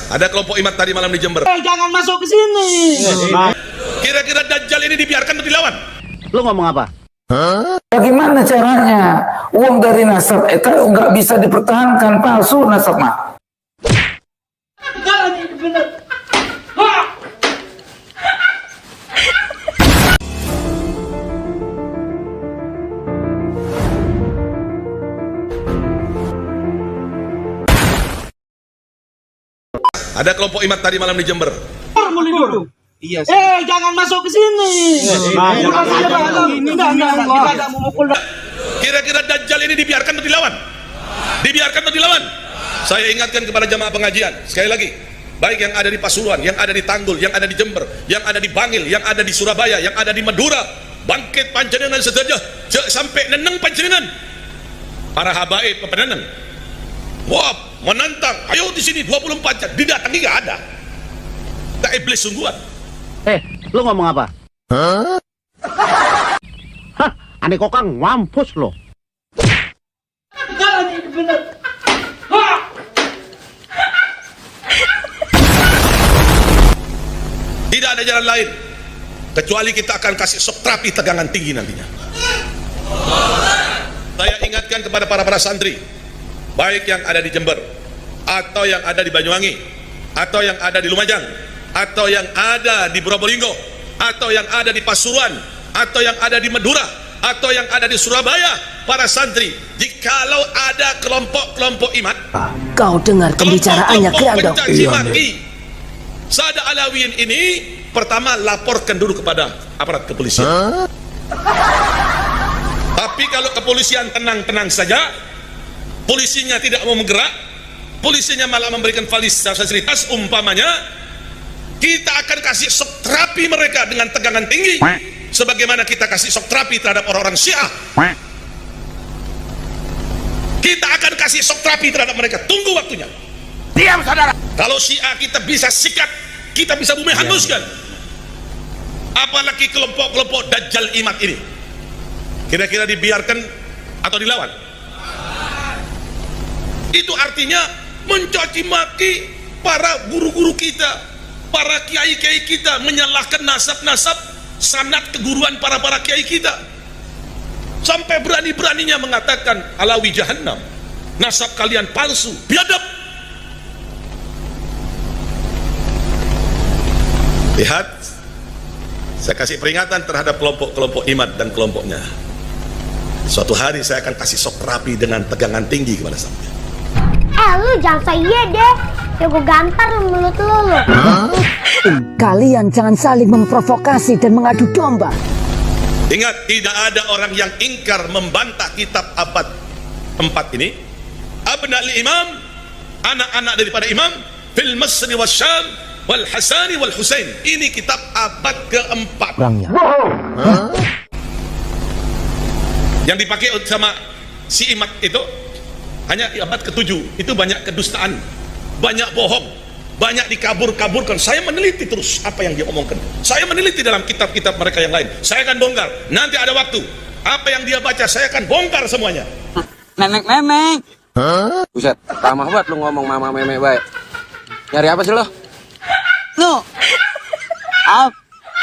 Ada kelompok imat tadi malam di Jember. Jangan masuk ke sini. Kira-kira Dajjal ini dibiarkan atau dilawan? Lu ngomong apa? Bagaimana caranya uang dari nasab itu nggak bisa dipertahankan, palsu nasab mah. Ada kelompok imat tadi malam di Jember. Iya. Jangan masuk ke sini. Kira-kira Dajjal ini dibiarkan atau dilawan? Dibiarkan atau dilawan? Saya ingatkan kepada jamaah pengajian sekali lagi, baik yang ada di Pasuruan, yang ada di Tanggul, yang ada di Jember, yang ada di Bangil, yang ada di Surabaya, yang ada di Madura, bangkit panjenengan sedajah sampai neneng panjenengan. Para habaib penenang. Wah, menantang. Ayo di sini 24 jam didatangi nggak ada. Tak iblis sungguhan. Lu ngomong apa? Hah? Ane kokang mampus lo. Tidak ada jalan lain kecuali kita akan kasih sok terapi tegangan tinggi nantinya. Saya ingatkan kepada para santri, baik yang ada di Jember, atau yang ada di Banyuwangi, atau yang ada di Lumajang, atau yang ada di Probolinggo, atau yang ada di Pasuruan, atau yang ada di Madura, atau yang ada di Surabaya, para santri, jikalau ada kelompok-kelompok iman, kau dengar pembicaraannya Kiandong. pencaci maki Sada Alawiyin ini, pertama laporkan dulu kepada aparat kepolisian. Tapi kalau kepolisian tenang-tenang saja, polisinya tidak mau menggerak, polisinya malah memberikan fasilitas, umpamanya kita akan kasih shock terapi mereka dengan tegangan tinggi, sebagaimana kita kasih shock terapi terhadap orang-orang Syiah. Kita akan kasih shock terapi terhadap mereka. Tunggu waktunya. Diam, saudara. Kalau Syiah kita bisa sikat, kita bisa bumi hanguskan. Apalagi kelompok-kelompok Dajjal imat ini. Kira-kira dibiarkan atau dilawan? Itu artinya mencaci maki para guru-guru kita, para kiai-kiai kita, menyalahkan nasab-nasab sanad keguruan para kiai kita, sampai berani-beraninya mengatakan Alawi Jahannam, nasab kalian palsu, biadab. Lihat, saya kasih peringatan terhadap kelompok-kelompok imat dan kelompoknya. Suatu hari saya akan kasih sok terapi dengan tegangan tinggi kepada sampean. Lu jangan saya deh, ya gue gampar mulut lu. Kalian jangan saling memprovokasi dan mengadu domba. Ingat, tidak ada orang yang ingkar membantah kitab abad 4 ini. Abna'ul Imam, anak-anak daripada Imam, fil Masri was Syam wal Hasani wal Husain. Ini kitab abad ke-4. Yang dipakai sama si imat itu hanya abad ke-7. Itu banyak kedustaan, banyak bohong, banyak dikabur-kaburkan. Saya meneliti terus apa yang dia omongkan. Saya meneliti dalam kitab-kitab mereka yang lain. Saya akan bongkar. Nanti ada waktu. Apa yang dia baca saya akan bongkar semuanya. Memek. Buset, ramah banget lu ngomong mama memek baik. Nyari apa sih lo? No.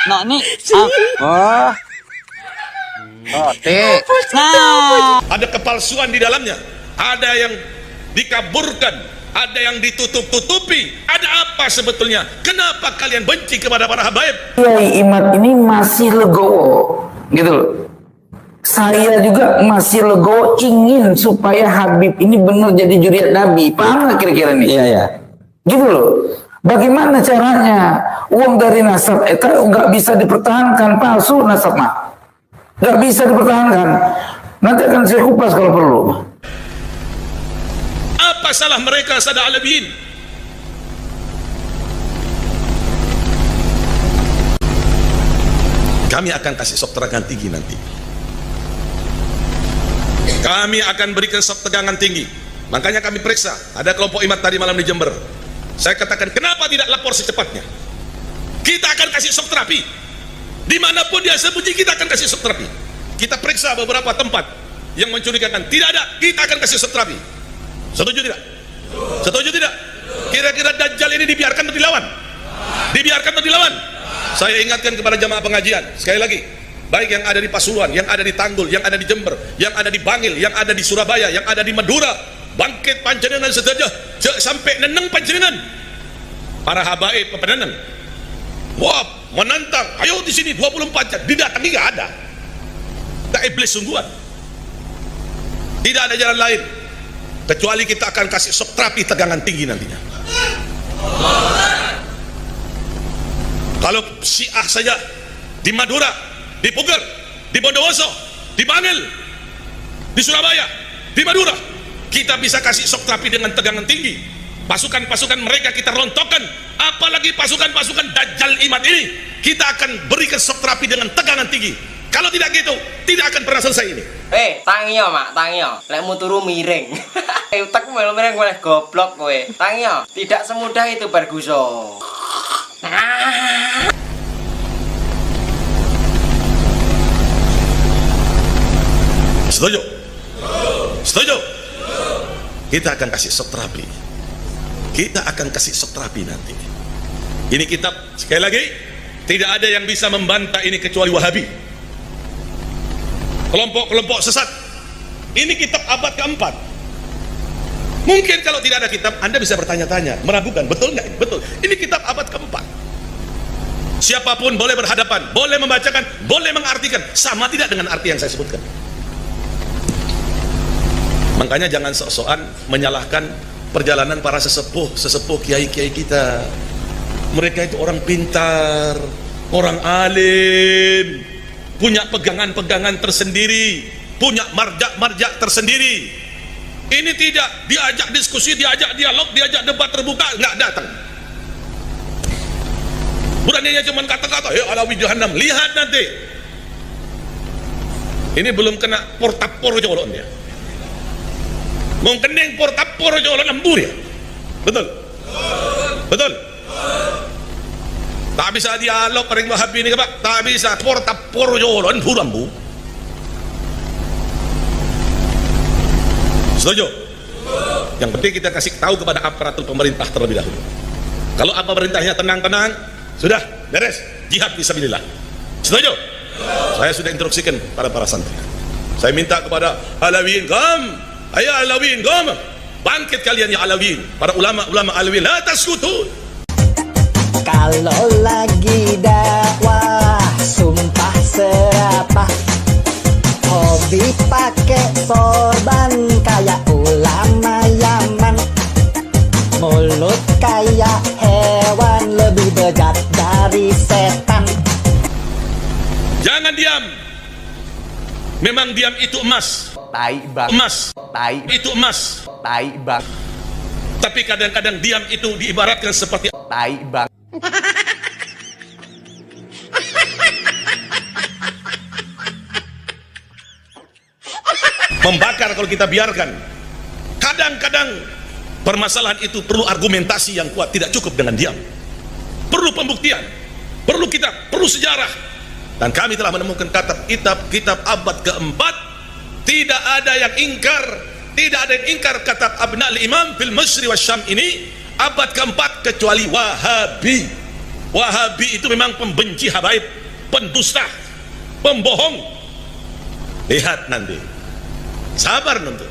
No nih. Oh. Nah. Ada kepalsuan di dalamnya. Ada yang dikaburkan, ada yang ditutup-tutupi. Ada apa sebetulnya? Kenapa kalian benci kepada para habaib? Kiai imat ini masih legowo, gitu loh. Saya juga masih legowo, ingin supaya Habib ini benar jadi juriat Nabi. Paham nggak kira-kira nih? Iya ya. Gitu loh. Bagaimana caranya uang dari nasab itu nggak bisa dipertahankan, palsu nasab mah. Nggak bisa dipertahankan. Nanti akan saya kupas kalau perlu. Apa salah mereka Sada Alawiyin? Kami akan kasih sok tegangan tinggi nanti. Kami akan berikan sok tegangan tinggi. Makanya kami periksa. Ada kelompok imat tadi malam di Jember. Saya katakan, kenapa tidak lapor secepatnya? Kita akan kasih sok terapi. Dimanapun dia sembunyi, kita akan kasih sok terapi. Kita periksa beberapa tempat yang mencurigakan. Tidak ada, kita akan kasih sok terapi. Setuju tidak? Setuju tidak? Kira-kira Dajjal ini dibiarkan atau dilawan? Dibiarkan atau dilawan? Saya ingatkan kepada jamaah pengajian sekali lagi, baik yang ada di Pasuruan, yang ada di Tanggul, yang ada di Jember, yang ada di Bangil, yang ada di Surabaya, yang ada di Madura, bangkit panjenengan sedaja sampai neneng panjenengan para habaib penenang. Wah, menantang, ayo di sini 24 jam, didatangi nggak ada. Tak iblis sungguhan. Tidak ada jalan lain kecuali kita akan kasih sok terapi tegangan tinggi nantinya. Kalau Syiah saja di Madura, di Puger, di Bondowoso, di Bangil, di Surabaya, di Madura, kita bisa kasih sok terapi dengan tegangan tinggi. Pasukan-pasukan mereka kita rontokkan, apalagi pasukan-pasukan Dajjal Imad ini kita akan berikan sok terapi dengan tegangan tinggi. Kalau tidak gitu, tidak akan pernah selesai ini. Tangio mak, tangio. Lekmu turu miring. Utak melu miring boleh goblok kowe. Tangio, tidak semudah itu Barguso. Setuju? Setuju? Kita akan kasih sok terapi. Kita akan kasih sok terapi nanti. Ini kitab, sekali lagi, tidak ada yang bisa membantah ini kecuali Wahabi. Kelompok-kelompok sesat. Ini kitab abad keempat. Mungkin kalau tidak ada kitab, Anda bisa bertanya-tanya, meragukan, betul nggak? Betul. Ini kitab abad keempat. Siapapun boleh berhadapan, boleh membacakan, boleh mengartikan, sama tidak dengan arti yang saya sebutkan. Makanya jangan sok-sokan menyalahkan perjalanan para sesepuh kiai-kiai kita. Mereka itu orang pintar, orang alim, punya pegangan-pegangan tersendiri, punya marja-marja tersendiri. Ini tidak diajak diskusi, diajak dialog, diajak debat terbuka, nggak datang. Beraninya cuma kata-kata, ya Alawi Jahannam, lihat nanti. Ini belum kena portapor colon dia. Mau keneng portapor colon lembur ya. Betul? Betul? Tak bisa dialog paling Wahabi ini Pak, tak bisa portapor colon burambu. Setuju? Yang penting kita kasih tahu kepada aparatur pemerintah terlebih dahulu. Kalau apa pemerintahnya tenang-tenang, sudah beres, jihad fisabilillah. Setuju? Saya sudah instruksikan pada para santri. Saya minta kepada Alawiyin, ayo Alawiyin, bangkit kalian ya Alawiyin, para ulama-ulama Alawiyin, la taskutu. Kalau lagi dakwah sumpah serapah, hobi pakai sorban kayak ulama Yaman, mulut kayak hewan lebih bejat dari setan. Jangan diam. Memang diam itu emas. Tai bang. Emas. Tai. Itu emas. Tai bang. Tapi kadang-kadang diam itu diibaratkan seperti Tai bang. membakar kalau kita biarkan. Kadang-kadang permasalahan itu perlu argumentasi yang kuat, tidak cukup dengan diam. Perlu pembuktian, perlu kitab, perlu sejarah. Dan kami telah menemukan kitab abad keempat, tidak ada yang ingkar, tidak ada yang ingkar kitab Abna'ul Imam fil Masyri wa Syam ini abad keempat kecuali Wahabi. Wahabi itu memang pembenci habaib, pendusta, pembohong. Lihat nanti, sabar nanti.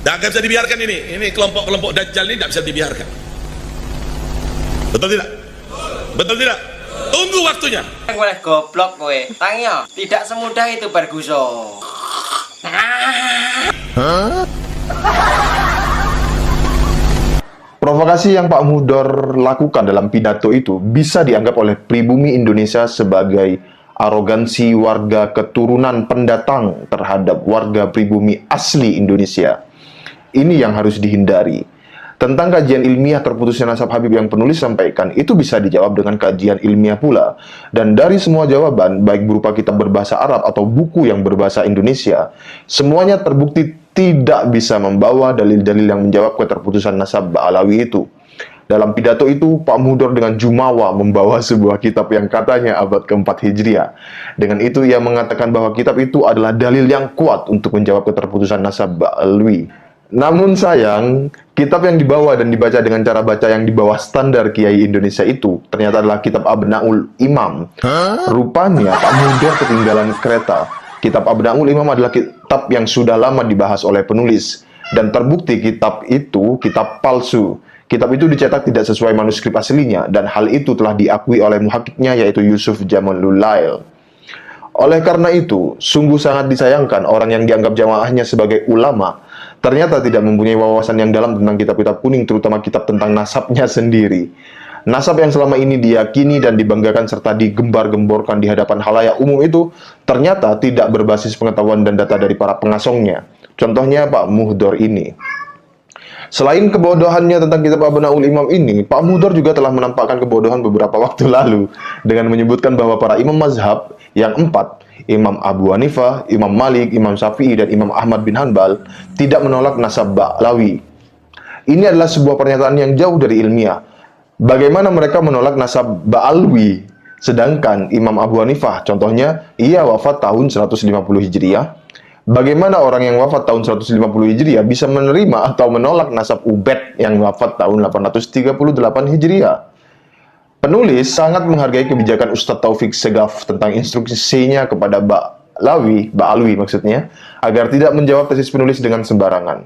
Tidak bisa dibiarkan ini kelompok-kelompok Dajjal ini tidak bisa dibiarkan. Betul tidak? Betul tidak? Tunggu waktunya. Boleh goblok kowe. Tangio, tidak semudah itu Barguso. Provokasi yang Pak Muhdor lakukan dalam pidato itu bisa dianggap oleh pribumi Indonesia sebagai arogansi warga keturunan pendatang terhadap warga pribumi asli Indonesia. Ini yang harus dihindari. Tentang kajian ilmiah terputusnya nasab Habib yang penulis sampaikan, itu bisa dijawab dengan kajian ilmiah pula. Dan dari semua jawaban, baik berupa kitab berbahasa Arab atau buku yang berbahasa Indonesia, semuanya terbukti tidak bisa membawa dalil-dalil yang menjawab keterputusan nasab Ba'alawi itu. Dalam pidato itu, Pak Muhdor dengan jumawa membawa sebuah kitab yang katanya abad keempat Hijriah. Dengan itu, ia mengatakan bahwa kitab itu adalah dalil yang kuat untuk menjawab keterputusan nasab Ba'alawi. Namun sayang, kitab yang dibawa dan dibaca dengan cara baca yang di bawah standar Kiai Indonesia itu ternyata adalah kitab Abnaul Imam. Rupanya Pak Mudor ketinggalan kereta. Kitab Abnaul Imam adalah kitab yang sudah lama dibahas oleh penulis. Dan terbukti kitab itu kitab palsu. Kitab itu dicetak tidak sesuai manuskrip aslinya, dan hal itu telah diakui oleh muhakiknya yaitu Yusuf Jamalul Lail. Oleh karena itu, sungguh sangat disayangkan orang yang dianggap jamaahnya sebagai ulama ternyata tidak mempunyai wawasan yang dalam tentang kitab-kitab kuning, terutama kitab tentang nasabnya sendiri. Nasab yang selama ini diyakini dan dibanggakan serta digembar-gemborkan di hadapan halayak umum itu ternyata tidak berbasis pengetahuan dan data dari para pengasongnya. Contohnya Pak Muhdor ini. Selain kebodohannya tentang kitab Abnaul Imam ini, Pak Muhdor juga telah menampakkan kebodohan beberapa waktu lalu dengan menyebutkan bahwa para imam mazhab yang 4, Imam Abu Hanifah, Imam Malik, Imam Syafi'i, dan Imam Ahmad bin Hanbal tidak menolak nasab Ba'lawi. Ini adalah sebuah pernyataan yang jauh dari ilmiah. Bagaimana mereka menolak nasab Ba'alwi, sedangkan Imam Abu Hanifah, contohnya, ia wafat tahun 150 Hijriah. Bagaimana orang yang wafat tahun 150 Hijriah bisa menerima atau menolak nasab Ubed yang wafat tahun 838 Hijriah? Penulis sangat menghargai kebijakan Ustadz Taufik Segaf tentang instruksinya kepada Ba'alwi maksudnya, agar tidak menjawab tesis penulis dengan sembarangan.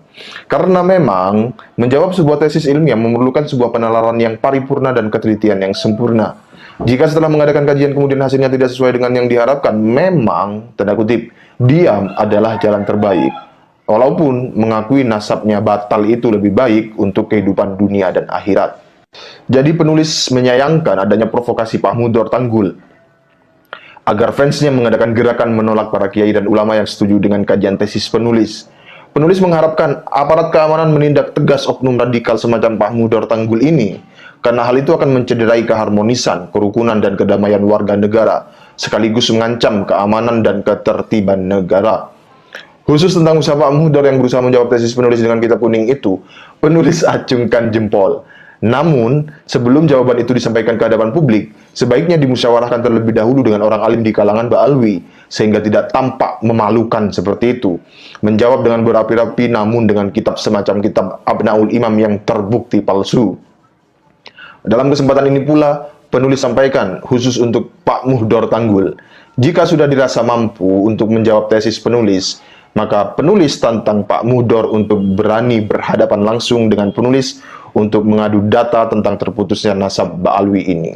Karena memang menjawab sebuah tesis ilmiah memerlukan sebuah penalaran yang paripurna dan ketelitian yang sempurna. Jika setelah mengadakan kajian kemudian hasilnya tidak sesuai dengan yang diharapkan, memang, tanda kutip, diam adalah jalan terbaik. Walaupun mengakui nasabnya batal itu lebih baik untuk kehidupan dunia dan akhirat. Jadi penulis menyayangkan adanya provokasi Pak Mudor Tanggul agar fansnya mengadakan gerakan menolak para kiai dan ulama yang setuju dengan kajian tesis penulis. Penulis mengharapkan aparat keamanan menindak tegas oknum radikal semacam Pak Mudor Tanggul ini, karena hal itu akan mencederai keharmonisan, kerukunan, dan kedamaian warga negara, sekaligus mengancam keamanan dan ketertiban negara. Khusus tentang usaha Pak Mudor yang berusaha menjawab tesis penulis dengan kitab kuning itu, penulis acungkan jempol. Namun, sebelum jawaban itu disampaikan ke hadapan publik, sebaiknya dimusyawarahkan terlebih dahulu dengan orang alim di kalangan Ba'alwi, sehingga tidak tampak memalukan seperti itu. Menjawab dengan berapi-api namun dengan kitab semacam kitab Abnaul Imam yang terbukti palsu. Dalam kesempatan ini pula, penulis sampaikan khusus untuk Pak Muhdor Tanggul, jika sudah dirasa mampu untuk menjawab tesis penulis, maka penulis tantang Pak Muhdor untuk berani berhadapan langsung dengan penulis untuk mengadu data tentang terputusnya nasab Ba'alwi ini.